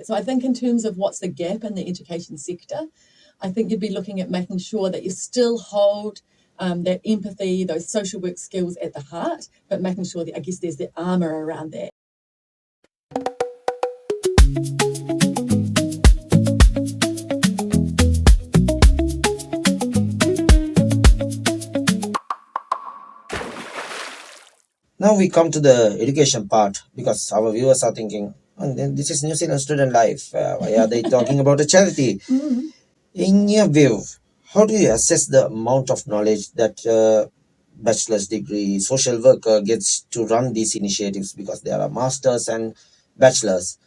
that. So I think in terms of what's the gap in the education sector, I think you'd be looking at making sure that you still hold that empathy, those social work skills at the heart, but making sure that, I guess, there's the armour around that. Now we come to the education part because our viewers are thinking, "Oh, then this is New Zealand Student Life. Why are they talking about a charity?" In your view, how do you assess the amount of knowledge that bachelor's degree social worker gets to run these initiatives? Because there are masters and bachelors.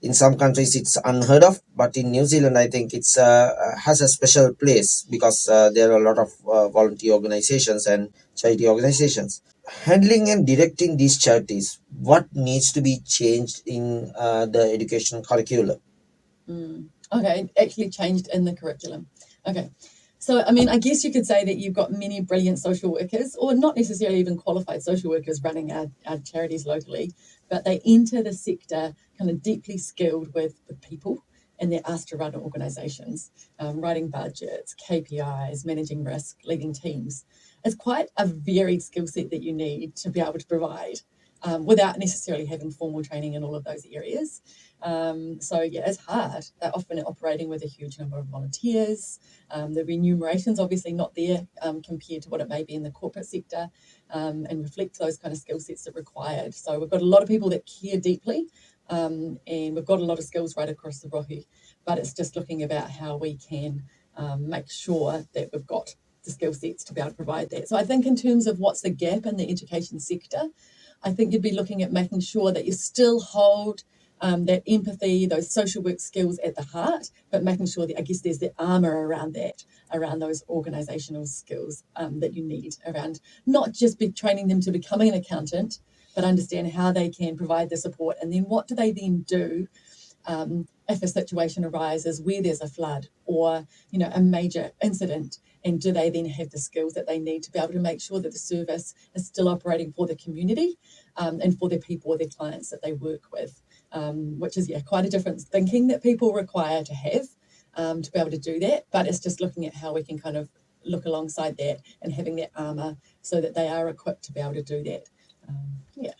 In some countries, it's unheard of, but in New Zealand, I think it's has a special place because there are a lot of volunteer organizations and charity organizations handling and directing these charities. What needs to be changed in the education curriculum? Okay, actually changed in the curriculum. Okay. So, I mean, I guess you could say that you've got many brilliant social workers, or not necessarily even qualified social workers running our charities locally, but they enter the sector kind of deeply skilled with people, and they're asked to run organisations, writing budgets, KPIs, managing risk, leading teams. It's quite a varied skill set that you need to be able to provide without necessarily having formal training in all of those areas. So yeah, it's hard. They're often operating with a huge number of volunteers. The remuneration's obviously not there compared to what it may be in the corporate sector, and reflects those kind of skill sets that are required. So we've got a lot of people that care deeply, and we've got a lot of skills right across the rohu, but it's just looking about how we can make sure that we've got the skill sets to be able to provide that. So I think in terms of what's the gap in the education sector, I think you'd be looking at making sure that you still hold that empathy, those social work skills at the heart, but making sure that, I guess, there's the armour around that, around those organisational skills that you need around not just be training them to becoming an accountant, but understand how they can provide the support, and then what do they then do if a situation arises where there's a flood or a major incident, and do they then have the skills that they need to be able to make sure that the service is still operating for the community and for their people or their clients that they work with, which is quite a different thinking that people require to have to be able to do that. But it's just looking at how we can kind of look alongside that and having that armour so that they are equipped to be able to do that. Yeah.